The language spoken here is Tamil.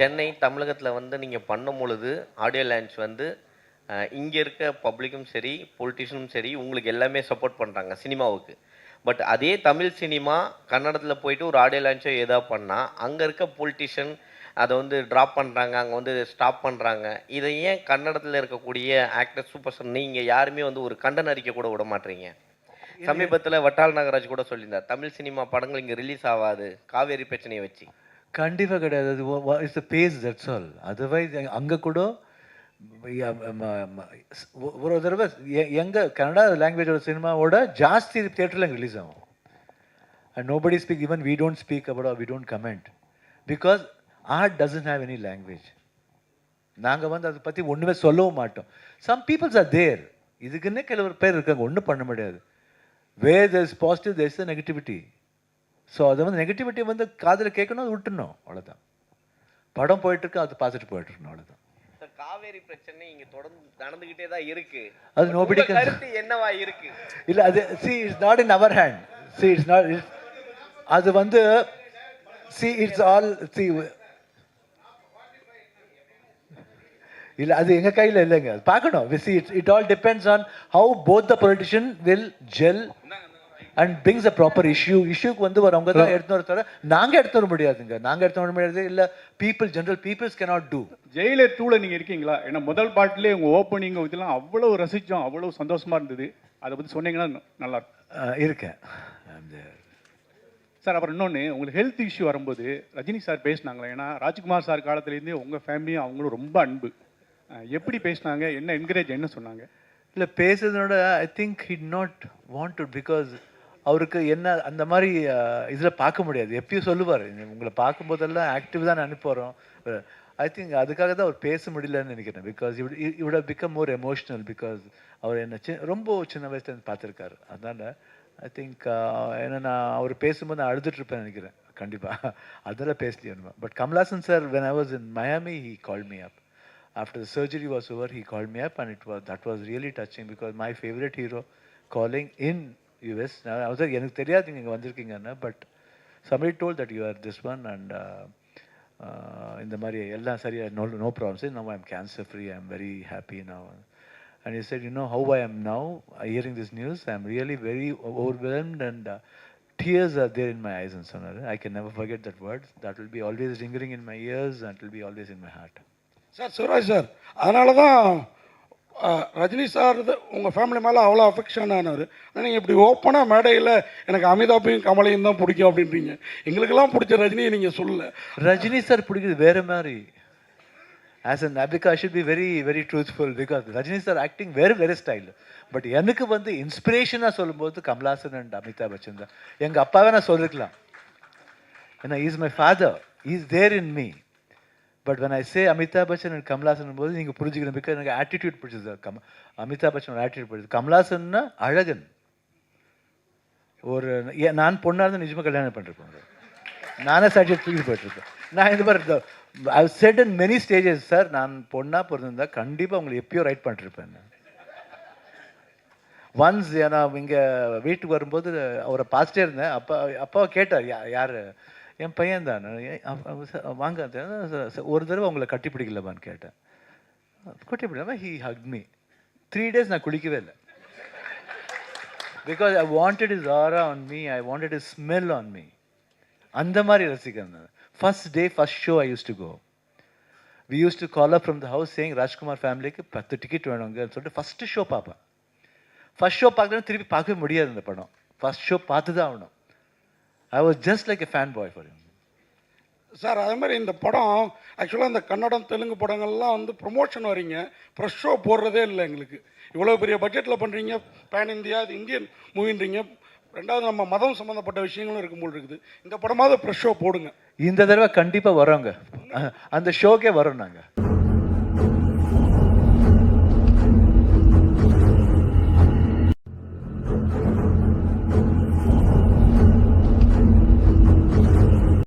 சென்னை தமிழகத்தில் வந்து நீங்கள் பண்ணும் பொழுது ஆடியோ லான்ச் வந்து இங்கே இருக்க பப்ளிக்கும் சரி பொலிட்டிஷியனும் சரி உங்களுக்கு எல்லாமே சப்போர்ட் பண்ணுறாங்க சினிமாவுக்கு. பட் அதே தமிழ் சினிமா கன்னடத்தில் போயிட்டு ஒரு ஆடியோ லான்ச்சோ ஏதாவது பண்ணால் அங்கே இருக்க பொலிட்டிஷியன் அதை வந்து ட்ராப் பண்ணுறாங்க, அங்கே வந்து ஸ்டாப் பண்ணுறாங்க. இதை ஏன் கன்னடத்தில் இருக்கக்கூடிய ஆக்டர் சூப்பர் ஸ்டார் நீங்கள் யாருமே வந்து ஒரு கண்டன அறிக்கை கூட விட மாட்டீங்க? சமீபத்தில் வட்டால் நாகராஜ் கூட சொல்லியிருந்தார், தமிழ் சினிமா படங்கள் இங்கே ரிலீஸ் ஆகாது காவேரி பிரச்சனையை வச்சு. கண்டிப்பாக கிடையாது. அது it's the base, that's all. Otherwise அங்கே கூட ஒரு தடவை எங்கள் கன்னடா லாங்குவேஜோட சினிமாவோட ஜாஸ்தி தியேட்டரில் ரிலீஸ் ஆகும். And nobody speak, even we don't speak about, we don't comment, because art doesn't have any language. நாங்கள் வந்து அதை பற்றி ஒன்றுமே சொல்லவும் மாட்டோம். சம் பீப்புள்ஸ் ஆர் தேர், இதுக்குன்னே சில பேர் இருக்காங்க, ஒன்றும் பண்ண முடியாது. Where there is positive there is the negativity. So அதை வந்து நெகட்டிவிட்டி வந்து காதில் கேட்கணும், அது விட்டுணும், அவ்வளோதான். படம் போயிட்டுருக்கு, அது பார்த்துட்டு போயிட்டுருக்கணும், அவ்வளோதான். காவேரி பிரச்சனை இங்க தொடர்ந்து நடந்துகிட்டே தான் இருக்கு. அது நோபடி கருத்து என்னவா இருக்கு? இல்ல அது see it's not in our hand. See it's not, அது வந்து see it's all see இல்ல அது எங்க கையில இல்லைங்க, பார்க்கணும். see it all depends on how both the politician will gel and brings a proper இஷ்யூக்கு வந்து அவங்க தான் எடுத்து வர தவிர நாங்கள் எடுத்து வர முடியாதுங்க. நாங்கள் எடுத்து வர முடியாது, இல்லை people general peoples cannot do. Jailer 2ல நீங்கள் இருக்கீங்களா? ஏன்னா முதல் பாட்டிலே உங்கள் ஓப்பனிங் இதெல்லாம் அவ்வளோ ரசித்தோம், அவ்வளோ சந்தோஷமாக இருந்தது. அதை பற்றி சொன்னீங்கன்னா நல்லாயிருக்கும். இருக்கேன் சார். அப்புறம் இன்னொன்று, உங்களுக்கு ஹெல்த் இஷ்யூ வரும்போது ரஜினி சார் பேசினாங்களே, ஏன்னா ராஜ்குமார் சார் காலத்துலேருந்தே உங்கள் ஃபேமிலியும் அவங்களும் ரொம்ப அன்பு. எப்படி பேசினாங்க, என்ன என்கரேஜ் என்ன சொன்னாங்க? இல்லை பேசுறதோட I think he not wanted, because அவருக்கு என்ன அந்த மாதிரி இதில் பார்க்க முடியாது. எப்பயும் சொல்லுவார், உங்களை பார்க்கும்போதெல்லாம் ஆக்டிவ் தான் அனுப்புகிறோம். ஐ திங்க் அதுக்காக தான் அவர் பேச முடியலன்னு நினைக்கிறேன். Because he would have become more emotional, because அவர் என்ன ரொம்ப சின்ன வயசுலேருந்து பார்த்துருக்காரு. அதனால் ஐ திங்க் ஏன்னா நான் அவர் பேசும்போது நான் அழுதுட்ருப்பேன் நினைக்கிறேன் கண்டிப்பாக. அதெல்லாம் பேசலையே. But Kamal Haasan sir, when I was in Miami, he called me up. After the surgery was over, he called me up, and that was really touching, because my favorite hero calling in US. I was like, எனக்கு தெரியாது நீங்கள் இங்கே வந்திருக்கீங்கன்னு, but somebody told that you are this one, and இந்த மாதிரி எல்லாம் சரியா, no problems. Now I am cancer free, I am very happy now. And he said, you know how I am now hearing this news, I am really very overwhelmed, and tears are there in my eyes and so on. I can never forget that word. That will be always ringing in my ears, and it will be always in my heart. Sir Sivaraj sir, அதனால தான் ரஜினி சார் உங்கள் ஃபேமிலி மேலே அவ்வளோ அஃபெக்ஷன் ஆனவர். ஆனால் நீங்கள் இப்படி ஓப்பனாக மேடையில் எனக்கு அமிதாப்பையும் கமலையும் தான் பிடிக்கும் அப்படின்றீங்க. எங்களுக்கெல்லாம் பிடிச்ச ரஜினியை நீங்கள் சொல்லலை. ரஜினி சார் பிடிக்குது வேறு மாதிரி. As an because I should be very very truthful, because Rajini sir acting வேறு ஸ்டைல். பட் எனக்கு வந்து இன்ஸ்பிரேஷனாக சொல்லும்போது கமல்ஹாசன் அண்ட் அமிதாப் பச்சன் தான். எங்கள் அப்பாவே நான் சொல்லிருக்கலாம், ஏன்னா is my father, is there in me. But when I say Amitabh Bachchan and Kamal Haasan போது நீங்கள் புரிஞ்சுக்கணும், பிகாஸ் எனக்கு ஆட்டிடியூட் பிடிச்சது. அமிதாப் பச்சனோட ஆட்டிடியூட் பிடிச்சது. கமல்ஹாசன்னா அழகன். ஒரு நான் பொண்ணாக இருந்தால் நிஜமாக கல்யாணம் பண்ணிருப்பேன். நானே சர்டிஃபிகேட் தூக்கி போயிட்டுருப்பேன். நான் இந்த மாதிரி ஐ set in many stages, sir நான் பொண்ணாக பிறந்திருந்தா கண்டிப்பாக உங்களுக்கு எப்பயோ ரைட் பண்ணிட்டுருப்பேன். ஒன்ஸ் நான் இங்கே வீட்டுக்கு வரும்போது அவரை பார்த்துட்டே இருந்தேன். அப்பாவை கேட்டார், யார்? என் பையன் தான். வாங்க, ஒரு தடவை உங்களை கட்டி பிடிக்கலமான்னு கேட்டேன். கட்டி பிடிக்காம ஹி ஹக் மீ. 3 days நான் குளிக்கவே இல்லை. Because I wanted is aura on me, I wanted is smell on me. அந்த மாதிரி ரசிக்கிறேன். First day first show I use to go. We use to call up from the house saying Rajkumar ஃபேமிலிக்கு 10 டிக்கெட் வேணுங்கன்னு சொல்லிட்டு ஃபஸ்ட்டு ஷோ பார்ப்பேன். ஃபர்ஸ்ட் ஷோ பார்க்கணும், திருப்பி பார்க்கவே முடியாது இந்த படம். ஃபர்ஸ்ட் ஷோ பார்த்து தான் ஆகணும். I was just like a fan boy for him. Sir அதே மாதிரி இந்த படம் ஆக்சுவலாக இந்த கன்னடம் தெலுங்கு படங்கள்லாம் வந்து ப்ரொமோஷன் வரீங்க, ப்ரெஷ் ஷோ போடுறதே இல்லை எங்களுக்கு. இவ்வளோ பெரிய பட்ஜெட்டில் பண்ணுறீங்க, பேன் இந்தியா, அது இந்தியன் மூவின்றீங்க. ரெண்டாவது நம்ம மதம் சம்மந்தப்பட்ட விஷயங்களும் இருக்கும்போது இருக்குது. இந்த படமாவது ப்ரெஷ் ஷோ போடுங்க. இந்த தடவை கண்டிப்பாக வரோங்க, அந்த ஷோக்கே வரோம் நாங்கள்.